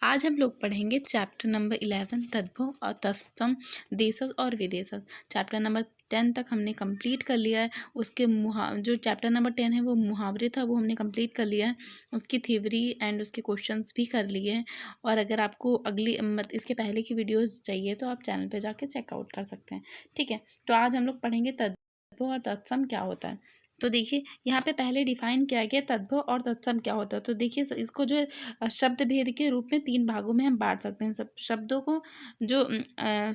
आज हम लोग पढ़ेंगे चैप्टर नंबर 11 तद्भव और तत्सम देशज और विदेशज। चैप्टर नंबर 10 तक हमने कंप्लीट कर लिया है। उसके जो चैप्टर नंबर 10 है वो मुहावरे था, वो हमने कंप्लीट कर लिया है। उसकी थ्योरी एंड उसके क्वेश्चंस भी कर लिए हैं। और अगर आपको इसके पहले की वीडियोस चाहिए तो आप चैनल पे जाके चेकआउट कर सकते हैं। ठीक है, तो आज हम लोग पढ़ेंगे तद्भव और तत्सम क्या होता है। तो देखिए यहाँ पे पहले डिफाइन किया गया तद्भव और तत्सम क्या होता है। तो देखिए इसको जो शब्द भेद के रूप में 3 भागों में हम बांट सकते हैं। सब शब्दों को जो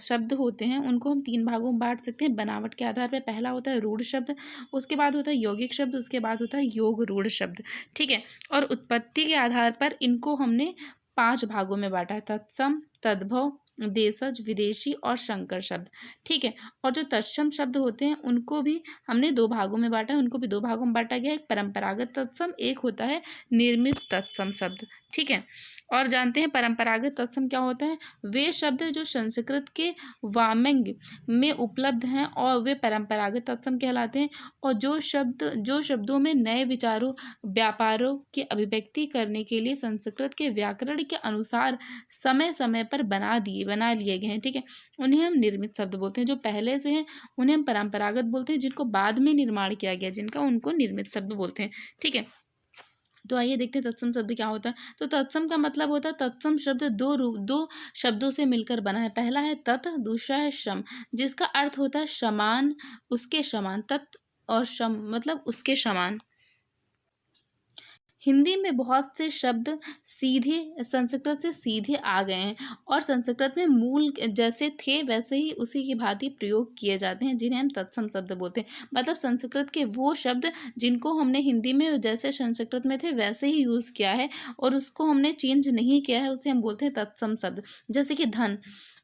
शब्द होते हैं उनको हम 3 भागों में बांट सकते हैं बनावट के आधार पर। पहला होता है रूढ़ शब्द, उसके बाद होता है यौगिक शब्द, उसके बाद होता है योग रूढ़ शब्द। ठीक है, और उत्पत्ति के आधार पर इनको हमने 5 भागों में बांटा है: तत्सम, तद्भव, देशज, विदेशी और संकर शब्द। ठीक है, और जो तत्सम शब्द होते हैं उनको भी हमने 2 भागों में बांटा है। उनको भी 2 भागों में बांटा गया, एक परंपरागत तत्सम, एक होता है निर्मित तत्सम शब्द। ठीक है, और जानते हैं परंपरागत तत्सम क्या होता है। वे शब्द जो संस्कृत के वामेंग में उपलब्ध हैं और वे परंपरागत तत्सम कहलाते हैं। और जो शब्दों में नए विचारों व्यापारों की अभिव्यक्ति करने के लिए संस्कृत के व्याकरण के अनुसार समय समय पर बना लिए गए हैं। ठीक है, उन्हें हम निर्मित शब्द बोलते हैं। जो पहले से हैं उन्हें हम परंपरागत बोलते हैं, जिनको बाद में निर्माण किया गया जिनका, उनको निर्मित शब्द बोलते हैं। ठीक है, तो आइए देखते हैं तत्सम शब्द क्या होता है। तो तत्सम का मतलब होता है तत्सम शब्द दो शब्दों से मिलकर बना है। पहला है तत्, दूसरा है सम, जिसका अर्थ होता है समान, उसके समान। तत् और सम मतलब उसके समान। हिंदी में बहुत से शब्द सीधे संस्कृत से सीधे आ गए हैं और संस्कृत में मूल जैसे थे वैसे ही उसी की भांति प्रयोग किए जाते हैं, जिन्हें हम तत्सम शब्द बोलते हैं। मतलब संस्कृत के वो शब्द जिनको हमने हिंदी में जैसे संस्कृत में थे वैसे ही यूज़ किया है और उसको हमने चेंज नहीं किया है, उसे हम बोलते हैं तत्सम शब्द। जैसे कि धन,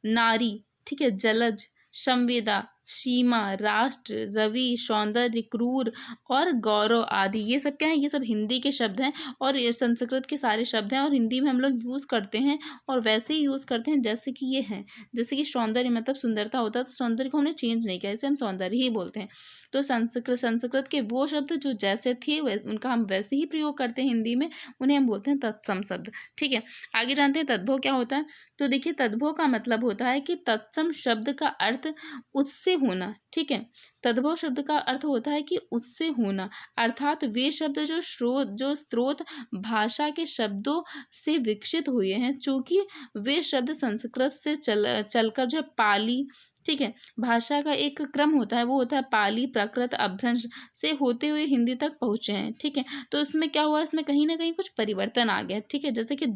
नारी, ठीक है, जलज, संवेदा, सीमा, राष्ट्र, रवि, सौंदर्य, क्रूर और गौरव आदि, ये सब क्या है, ये सब हिंदी के शब्द हैं और ये संस्कृत के सारे शब्द हैं और हिंदी में हम लोग यूज़ करते हैं और वैसे ही यूज़ करते हैं जैसे कि ये हैं। जैसे कि सौंदर्य मतलब सुंदरता होता है, तो सौंदर्य को हमने चेंज नहीं किया, इसे हम सौंदर्य ही बोलते हैं। तो संस्कृत के वो शब्द जो जैसे थे उनका हम वैसे ही प्रयोग करते हैं हिंदी में, उन्हें हम बोलते हैं तत्सम शब्द। ठीक है, आगे जानते हैं तद्भव क्या होता है। तो देखिए तद्भव का मतलब होता है कि तत्सम शब्द का अर्थ उससे होना। ठीक है, तद्भव शब्द का अर्थ होता है कि उससे होना, अर्थात वे शब्द जो स्रोत भाषा के शब्दों से विकसित हुए हैं, चूंकि वे शब्द संस्कृत से चलकर जो पाली, ठीक है, भाषा का एक क्रम होता है, वो होता है पाली प्राकृत अपभ्रंश से होते हुए हिंदी तक पहुँचे हैं। ठीक है, तो इसमें क्या हुआ, इसमें कहीं ना कहीं कुछ परिवर्तन आ गया। ठीक है, जैसे कि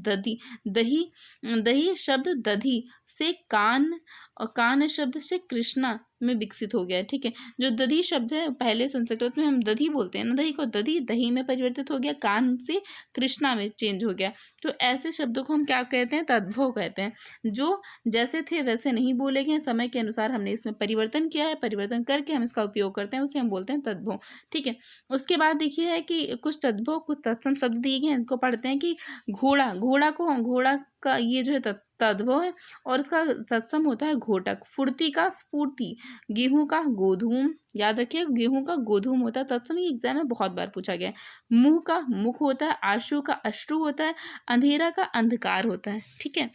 दही शब्द दधी से कान और कान शब्द से कृष्णा में विकसित हो गया है। ठीक है, जो दधी शब्द है पहले संस्कृत में हम दधी बोलते हैं ना, दही को दही में परिवर्तित हो गया, कान से कृष्णा में चेंज हो गया। तो ऐसे शब्दों को हम क्या कहते हैं, तद्भव कहते हैं। जो जैसे थे वैसे नहीं बोले गए, समय के अनुसार हमने इसमें परिवर्तन किया है, परिवर्तन करके हम इसका उपयोग करते हैं, उसे हम बोलते हैं तद्भव। ठीक है, उसके बाद देखिए है कि कुछ तद्भव कुछ तत्सम शब्द दिए गए हैं, इनको पढ़ते हैं कि घोड़ा का ये जो है तद्भव है और इसका तत्सम होता है घोटक। फुर्ती का स्फूर्ति, गेहूं का गोधूम, याद रखिए गेहूं का गोधूम होता है तत्सम, ये एग्जाम में बहुत बार पूछा गया है। मुंह का मुख होता है, आशु का अश्रु होता है, अंधेरा का अंधकार होता है। ठीक है,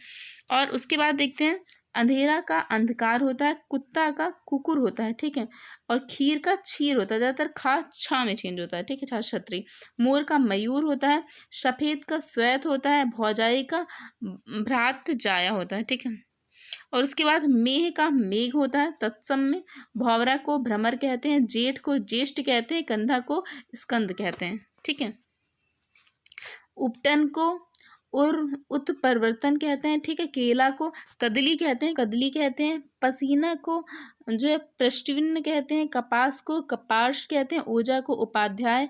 और उसके बाद देखते हैं अंधेरा का अंधकार होता है, कुत्ता का कुकुर होता है। ठीक है, और खीर का क्षीर होता है, ज़्यादातर खा छा में चेंज होता है। ठीक है, छा छत्री। मोर का मयूर होता है, सफ़ेद का श्वेत होता है, भौजाई का भ्रात जाया होता है। ठीक है, और उसके बाद मेह का मेघ होता है तत्सम में। भौवरा को भ्रमर कहते हैं, जेठ को ज्येष्ठ कहते हैं, कंधा को स्कंद कहते हैं। ठीक है, उपटन को और उत्परिवर्तन कहते हैं। ठीक है, केला को कदली कहते हैं, पसीना को जो है पृष्ठविन्न कहते हैं, कपास को कपाश कहते हैं, ओझा को उपाध्याय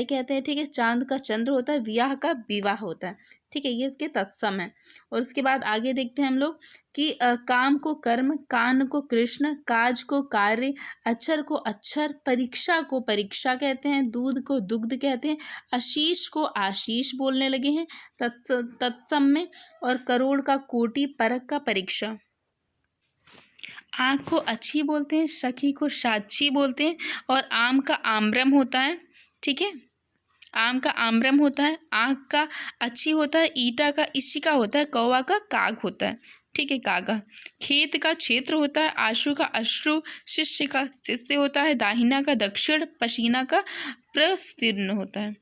कहते हैं। ठीक है, चांद का चंद्र होता है, विवाह का विवाह होता है। ठीक है, ये इसके तत्सम है। और उसके बाद आगे देखते हैं हम लोग कि काम को कर्म, कान को कृष्ण, काज को कार्य, अक्षर को अक्षर, परीक्षा को परीक्षा कहते हैं, दूध को दुग्ध कहते हैं, आशीष को आशीष बोलने लगे हैं तत्सम में। और करोड़ का कोटि, परख का परीक्षा। आँख को अच्छी बोलते हैं, सखी को साक्षी बोलते हैं, और आम का आम्रम होता है। ठीक है, आम का आम्रम होता है, आँख का अच्छी होता है, ईटा का इशिका होता है, कौवा का काग होता है, ठीक है, कागा। खेत का क्षेत्र होता है, आशु का अश्रु, शिष्य का शिष्य होता है, दाहिना का दक्षिण, पसीना का प्रस्तीर्ण होता है,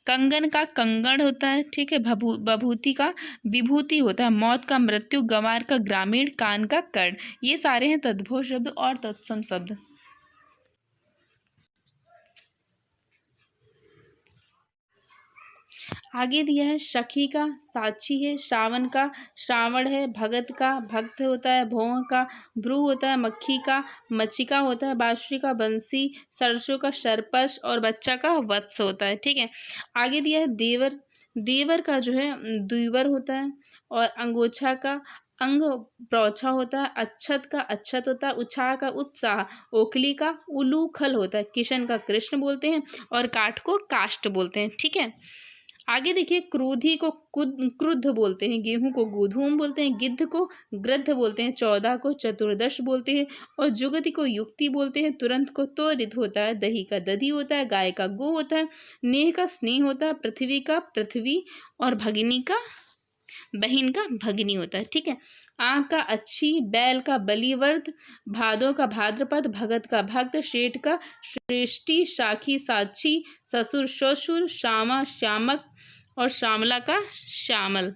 कंगन का कंगण होता है, ठीक है, बभूति का विभूति होता है, मौत का मृत्यु, गंवार का ग्रामीण, कान का कर्ण। ये सारे हैं तद्भव शब्द और तत्सम शब्द। आगे दिया है सखी का साक्षी है, श्रावण का श्रावण है, भगत का भक्त होता है, भौं का भ्रू होता है, मक्खी का मच्छिका होता है, बांसुरी का बंसी, सरसों का सरपश और बच्चा का वत्स होता है, ठीक है। आगे दिया है देवर, देवर का जो है द्विवर होता है, और अंगोछा का अंग प्रौछा होता है, अच्छत का अच्छत होता है, उत्साह का उत्साह, ओखली का उलूखल होता है, किशन का कृष्ण बोलते हैं और काठ को काष्ठ बोलते हैं, ठीक है। आगे देखिए क्रोधी को क्रुद्ध बोलते हैं, गेहूं को गोधूम बोलते हैं, गिद्ध को गृद्ध बोलते हैं, 14 को चतुर्दश बोलते हैं और जुगति को युक्ति बोलते हैं, तुरंत को त्वरित होता है, दही का दधी होता है, गाय का गो होता है, नेह का स्नेह होता है, पृथ्वी का पृथ्वी और भगिनी का बहन का भगिनी होता है, ठीक है। आँख का अच्छी, बैल का बलिवर्ध, भादों का भाद्रपद, भगत का भक्त, शेठ का श्रेष्ठी, साखी साक्षी, ससुर ससुर, श्यामा श्यामक और श्यामला का श्यामल,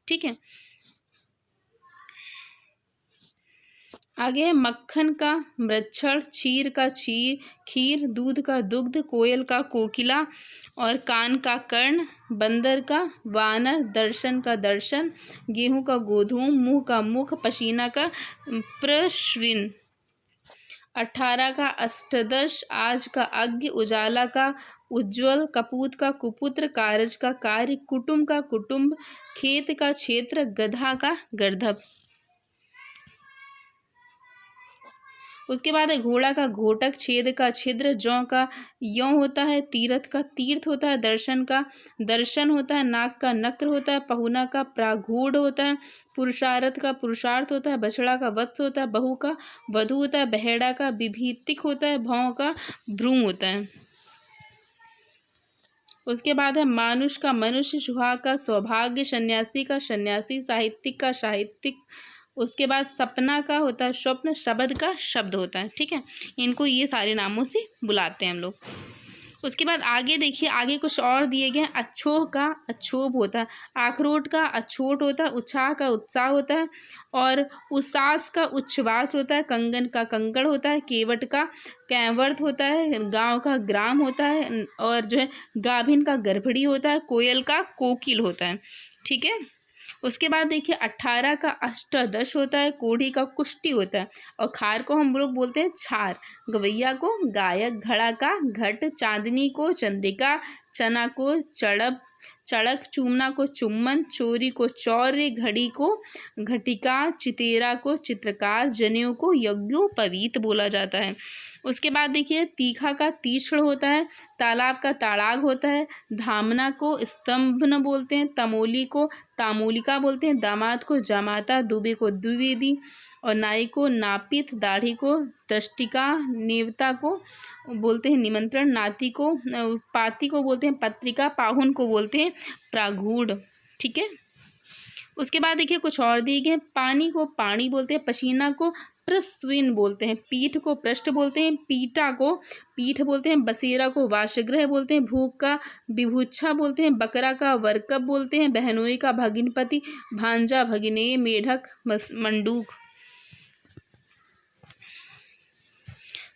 ठीक है। आगे है मक्खन का मृच्छर, क्षीर का क्षीर खीर, दूध का दुग्ध, कोयल का कोकिला और कान का कर्ण, बंदर का वानर, दर्शन का दर्शन, गेहूं का गोधूम, मुंह का मुख, पसीना का प्रश्विन, 18 का अष्टदश, आज का अज्ञ, उजाला का उज्ज्वल, कपूत का कुपुत्र, कारज का कार्य, कुटुंब का कुटुंब, खेत का क्षेत्र, गधा का गर्दभ। उसके बाद है घोड़ा का घोटक, छेद का छिद्र, जौ का यौ होता है, तीर्थ का तीर्थ होता है, दर्शन का दर्शन होता है, नाक का नक्र होता है, पहुना का प्रागूढ़ होता है, पुरुषार्थ का पुरुषार्थ होता है, बछड़ा का वत्स होता है, बहू का वधू होता है, बहेड़ा का विभीतिक होता है, भौं का भ्रूण होता है। उसके बाद है मानुष का मनुष्य, सुहाग का सौभाग्य, सन्यासी का सन्यासी, साहित्यिक का साहित्यिक। उसके बाद सपना का होता है स्वप्न, शब्द का शब्द होता है, ठीक है। इनको ये सारे नामों से बुलाते हैं हम लोग। उसके बाद आगे देखिए, आगे कुछ और दिए गए हैं। अच्छोह का अच्छोभ होता है, आखरोट का अछोट होता है, उत्साह का उत्साह होता है और उसास का उच्छ्वास होता है, कंगन का कंकड़ होता है, केवट का कैवर्त होता है, गांव का ग्राम होता है और जो है गाभिन का गर्भड़ी होता है, कोयल का कोकिल होता है, ठीक है। उसके बाद देखिए 18 का अष्टदश होता है, कोढ़ी का कुष्टी होता है और खार को हम लोग बोलते हैं छार, गवैया को गायक, घड़ा का घट, चांदनी को चंद्रिका, चना को चड़ब चड़क, चूमना को चुम्बन, चोरी को चौर्य, घड़ी को घटिका, चितेरा को चित्रकार, जनेऊ को यज्ञोपवीत बोला जाता है। उसके बाद देखिए तीखा का तीक्ष्ण होता है, तालाब का ताड़ाग होता है, धामना को स्तंभन बोलते हैं, तमोली को तामूलिका बोलते हैं, दामाद को जामाता, दुबे को द्विवेदी और नाई को नापित, दाढ़ी को दृष्टिका, नेवता को बोलते हैं निमंत्रण, नाती को पाती को बोलते हैं पत्रिका, पाहुन को बोलते हैं प्रागूढ़, ठीक है। उसके बाद देखिए कुछ और दिए गए, पानी को पानी बोलते हैं, पसीना को प्रस्विन बोलते हैं, पीठ को पृष्ठ बोलते हैं, पीठा को पीठ बोलते हैं, बसेरा को वासगृह बोलते हैं, भूख का विभुच्छा बोलते हैं, बकरा का वर्कब बोलते हैं, बहनोई का भगिनपति, भांजा भगिनेय, मेढक मंडूक,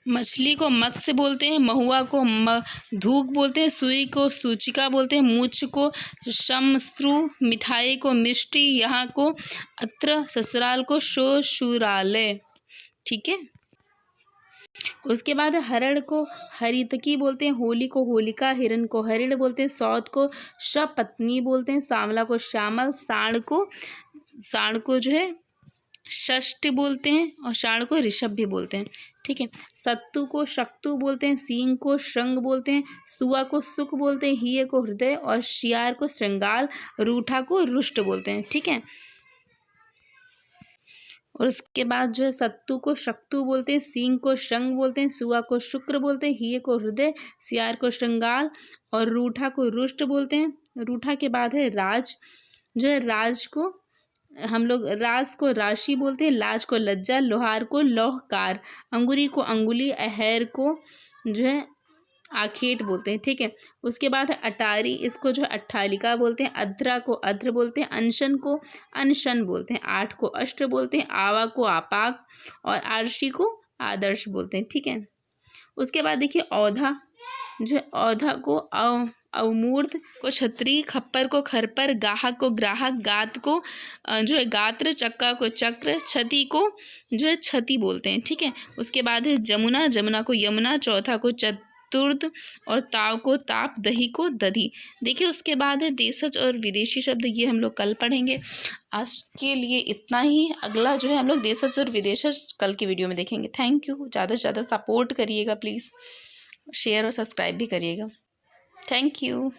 मछली को मत्स्य बोलते हैं, महुआ को धूक बोलते हैं, सुई को सूचिका बोलते हैं, मूछ को शमश्रु, मिठाई को मिष्टी, यहाँ को अत्र, ससुराल को शोशुरालय, ठीक है। उसके बाद हरण को हरितकी बोलते हैं, होली को होलिका, हिरण को हरिण बोलते हैं, सौत को सपत्नी बोलते हैं, सांवला को श्यामल, साण को जो है षष्ठ बोलते हैं और शाण को ऋषभ भी बोलते हैं, ठीक है। सत्तू को शक्तु बोलते हैं, सींग को श्रृंग बोलते हैं, सुआ को सुख बोलते हैं, हिये को हृदय और शियार को श्रृंगाल, रूठा को रुष्ट बोलते हैं, ठीक है। और उसके बाद जो है सत्तू को शक्तु बोलते हैं, सींग को श्रृंग बोलते हैं, सुआ को शुक्र बोलते हैं, हिये को हृदय, सियार को श्रृंगाल और रूठा को रुष्ट बोलते हैं। रूठा के बाद है राज, जो है राज को हम लोग राज को राशि बोलते हैं, लाज को लज्जा, लोहार को लौहकार, अंगुरी को अंगुली, अहर को जो है आखेट बोलते हैं। ठीक है, उसके बाद है अटारी, इसको जो है अट्ठालिका बोलते हैं, अध्रा को अध्र बोलते हैं, अनशन को अनशन बोलते हैं, आठ को अष्ट बोलते हैं, आवा को आपाक और आरशी को आदर्श बोलते हैं। ठीक है, उसके बाद देखिए औधा, जो है औधा को अवमूर्ध को छत्री, खप्पर को खरपर, गाहक को ग्राहक, गात को जो है गात्र, चक्का को चक्र, छति को जो है छति बोलते हैं। ठीक है, उसके बाद है जमुना, जमुना को यमुना, चौथा को चतुर्थ और ताव को ताप, दही को दधी। देखिए उसके बाद है देशज और विदेशी शब्द, ये हम लोग कल पढ़ेंगे। आज के लिए इतना ही, अगला जो है हम लोग देशज और विदेशज कल की वीडियो में देखेंगे। थैंक यू, ज़्यादा से ज़्यादा सपोर्ट करिएगा प्लीज़, शेयर और सब्सक्राइब भी करिएगा। Thank you.